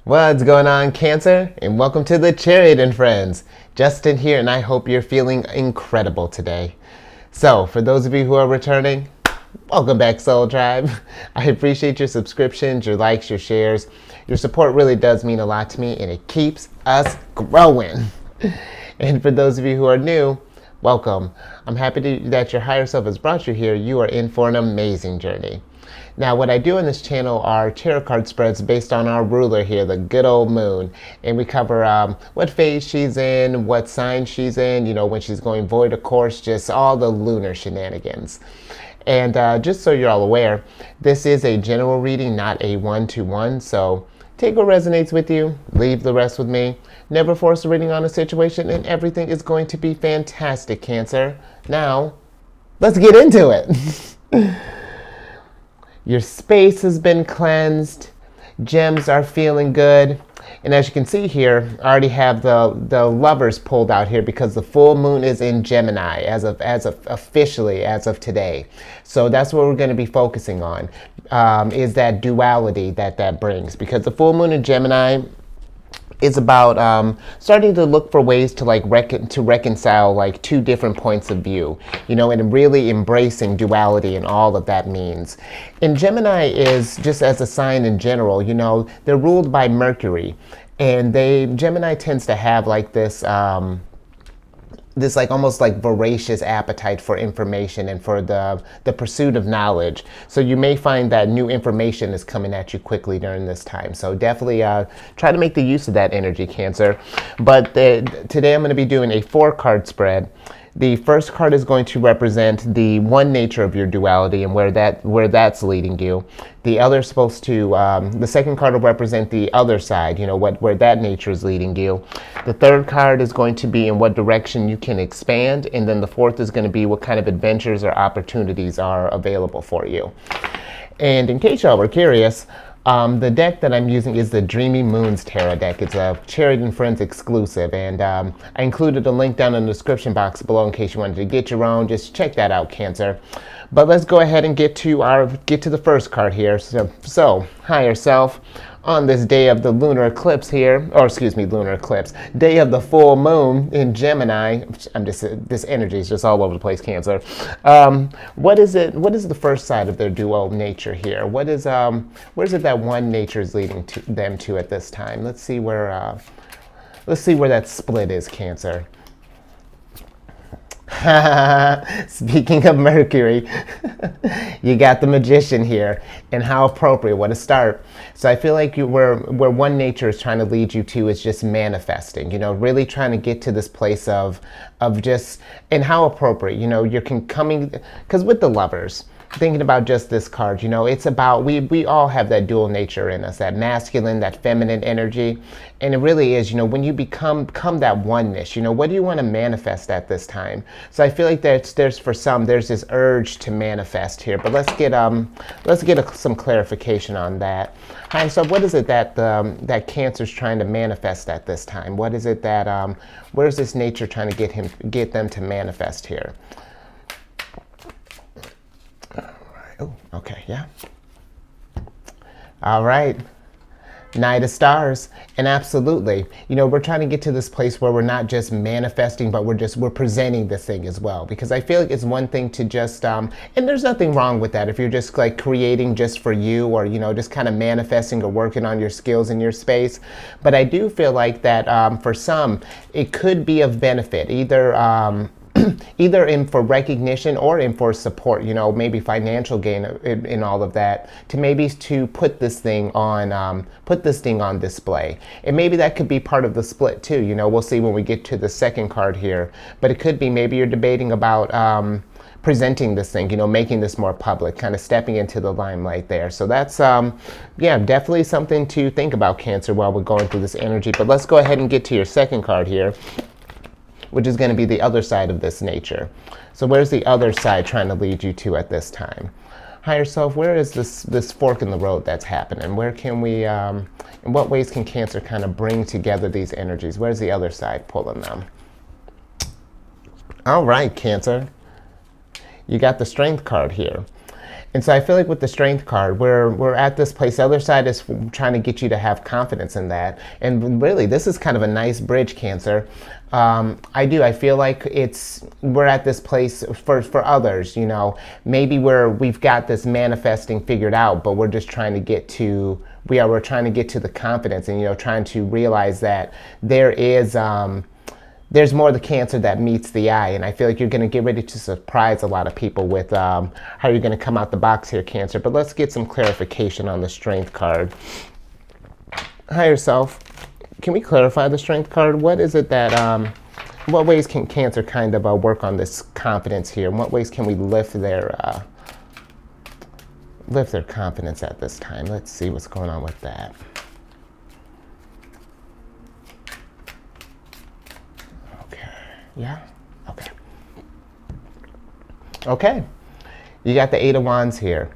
What's going on, Cancer? And welcome to the Chariot and Friends. Justin here, and I hope you're feeling incredible today. So, for those of you who are returning, welcome back, Soul Tribe. I appreciate your subscriptions, your likes, your shares. Your support really does mean a lot to me, and it keeps us growing. And for those of you who are new, welcome. I'm happy that your higher self has brought you here. You are in for an amazing journey. Now, what I do on this channel are tarot card spreads based on our ruler here, the good old moon. And we cover what phase she's in, what sign she's in, when she's going void, of course, just all the lunar shenanigans. And just so you're all aware, this is a general reading, not a one-to-one. So take what resonates with you, leave the rest with me. Never force a reading on a situation, and everything is going to be fantastic, Cancer. Now, let's get into it. Your space has been cleansed. Gems are feeling good. And as you can see here, I already have the lovers pulled out here because the full moon is in Gemini officially as of today. So that's what we're going to be focusing on, is that duality that brings. Because the full moon in Gemini is about starting to look for ways to reconcile two different points of view, and really embracing duality and all that that means. And Gemini is, just as a sign in general, they're ruled by Mercury, and Gemini tends to have this almost voracious appetite for information and for the pursuit of knowledge. So you may find that new information is coming at you quickly during this time. So definitely try to make the use of that energy, Cancer. But today I'm going to be doing a 4-card spread. The first card is going to represent the one nature of your duality and where that's leading you. The other is supposed to, the second card will represent the other side, where that nature is leading you. The third card is going to be in what direction you can expand, and then the fourth is going to be what kind of adventures or opportunities are available for you. And in case y'all were curious, the deck that I'm using is the Dreamy Moons Tarot deck. It's a Chariot and Friends exclusive, and I included a link down in the description box below in case you wanted to get your own. Just check that out, Cancer. But let's go ahead and get to the first card here. So higher self, on this day of the lunar eclipse here, day of the full moon in Gemini. This energy is just all over the place, Cancer. What is it? What is the first side of their dual nature here? Where is it that one nature is leading them to at this time? Let's see where that split is, Cancer. Speaking of Mercury, you got the Magician here, and how appropriate, what a start. So I feel like where one nature is trying to lead you to is just manifesting, really trying to get to this place of just, and how appropriate, you're coming, because with the lovers, thinking about just this card, it's about, we all have that dual nature in us, that masculine, that feminine energy. And it really is, when you become that oneness, what do you want to manifest at this time? So I feel like there's this urge to manifest here, but let's get some clarification on that. Hi, so what is it that Cancer's trying to manifest at this time? What is it that, where's this nature trying to get them to manifest here? Oh, okay, yeah. All right. Knight of Stars. And absolutely, we're trying to get to this place where we're not just manifesting, but we're presenting this thing as well. Because I feel like it's one thing to just, and there's nothing wrong with that if you're just creating just for you, or, just kind of manifesting or working on your skills in your space. But I do feel like that for some, it could be of benefit, either in for recognition or in for support, maybe financial gain in all of that, to put this thing on display. And maybe that could be part of the split too, we'll see when we get to the second card here. But it could be maybe you're debating about presenting this thing, making this more public, kind of stepping into the limelight there. So that's, definitely something to think about, Cancer, while we're going through this energy. But let's go ahead and get to your second card here, which is going to be the other side of this nature. So where's the other side trying to lead you to at this time? Higher self, where is this fork in the road that's happening? Where can we, in what ways can Cancer kind of bring together these energies? Where's the other side pulling them? All right, Cancer. You got the Strength card here. And so I feel like with the Strength card, we're at this place. The other side is trying to get you to have confidence in that. And really, this is kind of a nice bridge, Cancer. I feel like we're at this place for others, you know, maybe we've got this manifesting figured out, but we're just trying to get to, we're trying to get to the confidence and, you know, trying to realize that there's more of the Cancer that meets the eye. And I feel like you're going to get ready to surprise a lot of people with how you're going to come out the box here, Cancer. But let's get some clarification on the Strength card. Higher self, can we clarify the Strength card? What is it that, what ways can Cancer kind of work on this confidence here? In what ways can we lift their confidence at this time? Let's see what's going on with that. Yeah? Okay. Okay. You got the Eight of Wands here.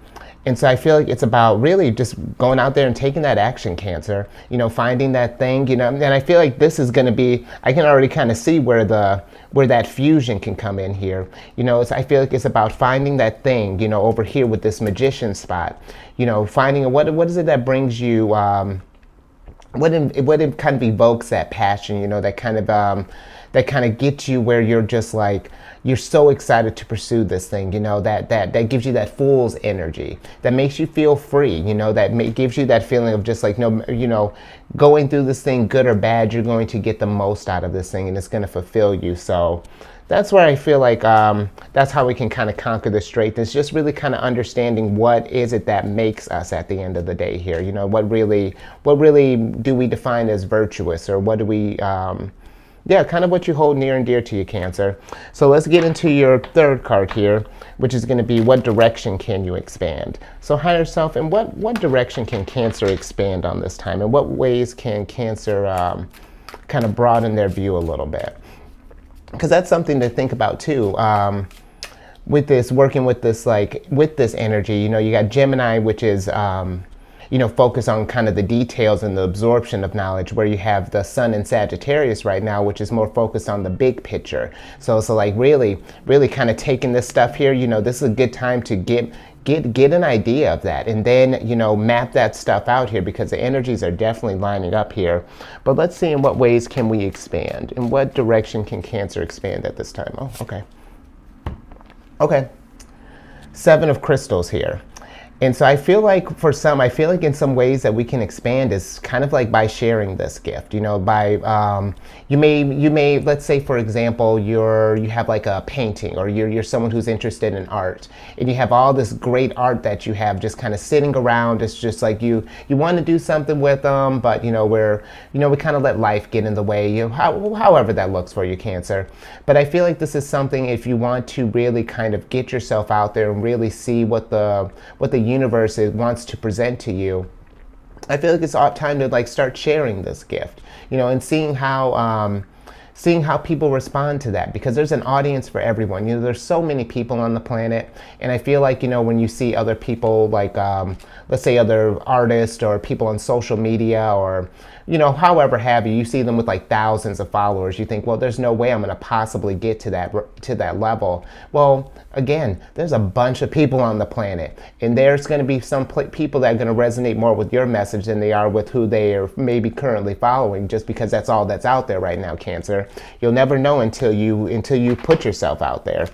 And so I feel like it's about really just going out there and taking that action, Cancer. You know, finding that thing, you know, and I feel like this is going to be, I can already kind of see where that fusion can come in here. You know, I feel like it's about finding that thing, you know, over here with this Magician spot. You know, finding what is it that brings you, what it kind of evokes that passion, you know, that kind of gets you where you're just like, you're so excited to pursue this thing, you know, that gives you that fool's energy, that makes you feel free, you know, gives you that feeling of just like, no, you know, going through this thing, good or bad, you're going to get the most out of this thing and it's going to fulfill you. So that's where I feel like that's how we can kind of conquer the straightness, just really kind of understanding what is it that makes us at the end of the day here. You know, what really do we define as virtuous, or what do we, yeah, kind of what you hold near and dear to you, Cancer. So let's get into your third card here, which is going to be what direction can you expand? So higher self, and what direction can Cancer expand on this time? And what ways can Cancer kind of broaden their view a little bit? Because that's something to think about too. With this, working with this, like with this energy, you know, you got Gemini, which is, you know, focus on kind of the details and the absorption of knowledge, where you have the Sun in Sagittarius right now, which is more focused on the big picture. So like really kind of taking this stuff here, you know, this is a good time to get an idea of that, and then, you know, map that stuff out here, because the energies are definitely lining up here. But let's see in what ways can we expand. In what direction can Cancer expand at this time? Oh, okay. Okay. Seven of Crystals here. And so I feel like in some ways that we can expand is kind of like by sharing this gift, you know, by, you may, let's say, for example, you have like a painting, or you're someone who's interested in art, and you have all this great art that you have just kind of sitting around. It's just like you want to do something with them, but, you know, we kind of let life get in the way, you know, however that looks for you, Cancer. But I feel like this is something, if you want to really kind of get yourself out there and really see what the universe wants to present to you, I feel like it's time to like start sharing this gift, you know, and seeing how people respond to that, because there's an audience for everyone. You know, there's so many people on the planet, and I feel like, you know, when you see other people, like let's say other artists or people on social media, or, you know, however have you see them with like thousands of followers, you think, well, there's no way I'm going to possibly get to that level. Well, again, there's a bunch of people on the planet, and there's going to be some people that are going to resonate more with your message than they are with who they are maybe currently following, just because that's all that's out there right now, Cancer. You'll never know until you put yourself out there.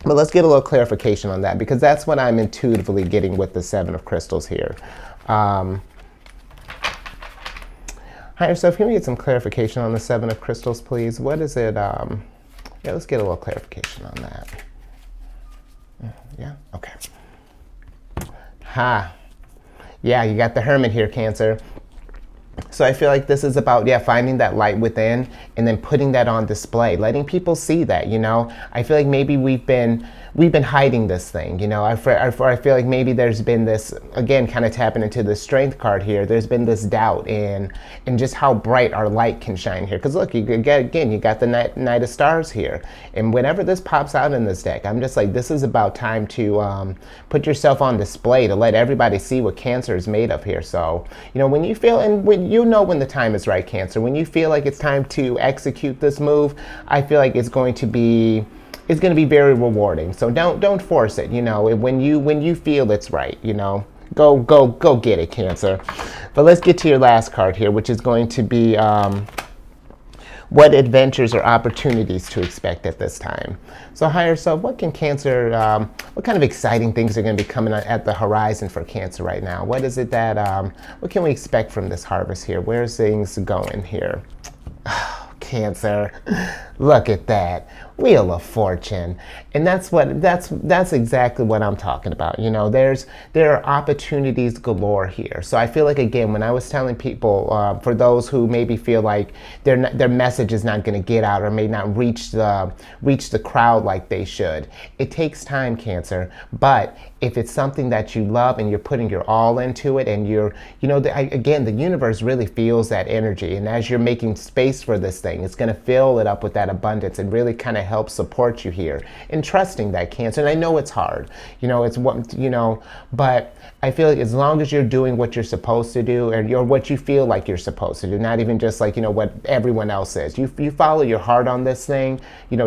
But let's get a little clarification on that, because that's what I'm intuitively getting with the Seven of Crystals here. Higher self, can we get some clarification on the Seven of Crystals, please? What is it? Yeah, let's get a little clarification on that. Yeah, okay. Yeah, you got the Hermit here, Cancer. So I feel like this is about, yeah, finding that light within and then putting that on display, letting people see that, you know. I feel like maybe we've been hiding this thing, you know. I feel like maybe there's been this, again, kind of tapping into the Strength card here, there's been this doubt in just how bright our light can shine here. Because look, you got the Knight of Stars here. And whenever this pops out in this deck, I'm just like, this is about time to put yourself on display, to let everybody see what Cancer is made of here. So, you know, when you feel, and when you know when the time is right, Cancer, when you feel like it's time to execute this move, I feel like it's going to be is going to be very rewarding. So don't force it. When you feel it's right, go get it, Cancer. But let's get to your last card here, which is going to be what adventures or opportunities to expect at this time. So higher self, what can Cancer, what kind of exciting things are going to be coming at the horizon for Cancer right now? What is it that, what can we expect from this harvest here? Where's things going here? Cancer, look at that Wheel of Fortune, and that's exactly what I'm talking about. There are opportunities galore here. So I feel like, again, when I was telling people, for those who maybe feel like their message is not going to get out or may not reach the crowd like they should, it takes time, Cancer. But if it's something that you love and you're putting your all into it, and again, the universe really feels that energy, and as you're making space for this thing, it's going to fill it up with that abundance and really kind of help support you here in trusting that, Cancer. And I know it's hard, but I feel like as long as you're doing what you're supposed to do, or what you feel like you're supposed to do, not even just like, what everyone else says, you follow your heart on this thing,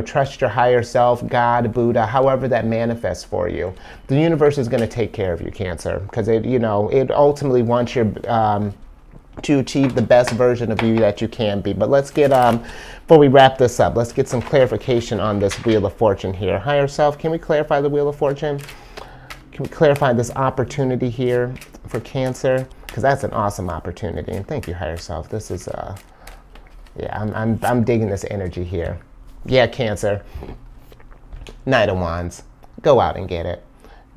trust your higher self, God, Buddha, however that manifests for you. The universe is going to take care of you, Cancer, because it ultimately wants your to achieve the best version of you that you can be. But let's get, before we wrap this up, let's get some clarification on this Wheel of Fortune here. Higher self, can we clarify the Wheel of Fortune? Can we clarify this opportunity here for Cancer? Because that's an awesome opportunity. And thank you, higher self. This is, yeah, I'm digging this energy here. Yeah, Cancer. Knight of Wands. Go out and get it.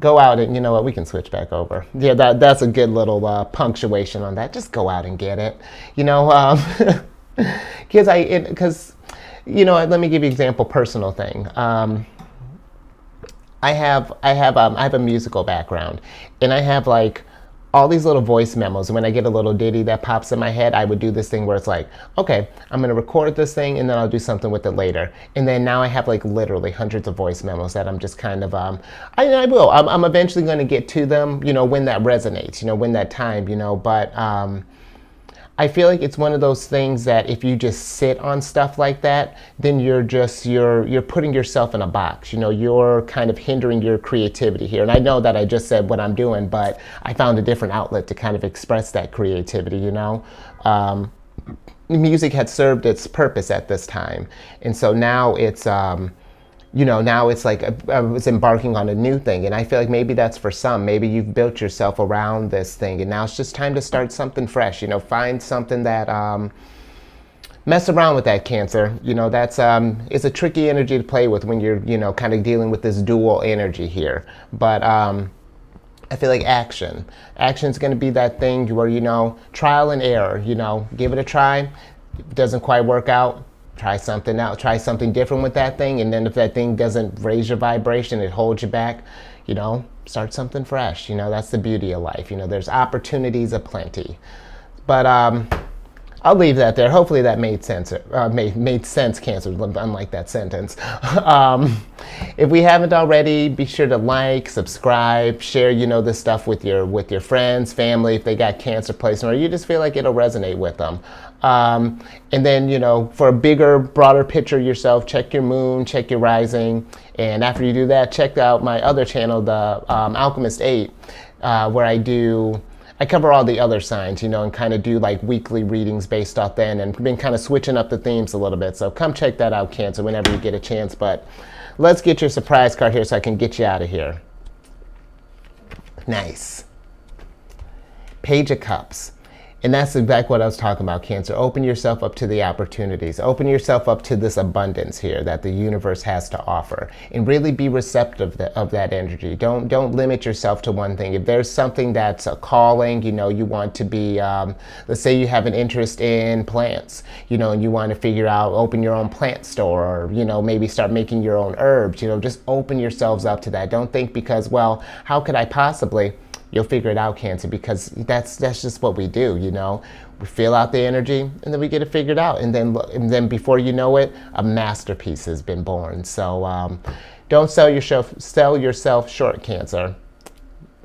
Go out and, you know what, we can switch back over. Yeah, that's a good little punctuation on that. Just go out and get it. Because let me give you an example, personal thing. I have a musical background, and I have like all these little voice memos. When I get a little ditty that pops in my head, I would do this thing where it's like, okay, I'm going to record this thing and then I'll do something with it later. And then now I have like literally hundreds of voice memos that I'm just kind of, I'm eventually going to get to them, when that resonates, when that time, but I feel like it's one of those things that if you just sit on stuff like that, then you're putting yourself in a box. You're kind of hindering your creativity here. And I know that I just said what I'm doing, but I found a different outlet to kind of express that creativity, Music had served its purpose at this time. And so now it's, now it's like I was embarking on a new thing. And I feel like maybe that's for some. Maybe you've built yourself around this thing, and now it's just time to start something fresh. Find something that, mess around with that, Cancer. That's, it's a tricky energy to play with when you're, kind of dealing with this dual energy here. But I feel like action's going to be that thing where, trial and error, give it a try. If it doesn't quite work out, try something out, try something different with that thing. And then if that thing doesn't raise your vibration, it holds you back, start something fresh. That's the beauty of life. There's opportunities aplenty. But I'll leave that there. Hopefully that made sense. Made sense, Cancer, unlike that sentence. If we haven't already, be sure to like, subscribe, share, this stuff with your friends, family, if they got Cancer placement, or you just feel like it'll resonate with them. And then, for a bigger, broader picture of yourself, check your moon, check your rising. And after you do that, check out my other channel, the Alchemist 8, where I cover all the other signs, and kind of do like weekly readings based off then, and been kind of switching up the themes a little bit. So come check that out, Cancer, whenever you get a chance. But let's get your surprise card here so I can get you out of here. Nice. Page of Cups. And that's exactly what I was talking about, Cancer. Open yourself up to the opportunities. Open yourself up to this abundance here that the universe has to offer. And really be receptive of that energy. Don't limit yourself to one thing. If there's something that's a calling, you want to be, let's say you have an interest in plants, and you want to figure out, open your own plant store, or, maybe start making your own herbs, just open yourselves up to that. Don't think because, well, how could I possibly? You'll figure it out, Cancer, because that's just what we do, We feel out the energy, and then we get it figured out. And then before you know it, a masterpiece has been born. So don't sell yourself short, Cancer.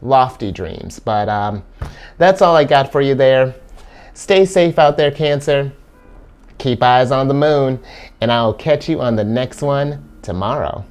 Lofty dreams. But that's all I got for you there. Stay safe out there, Cancer. Keep eyes on the moon. And I'll catch you on the next one tomorrow.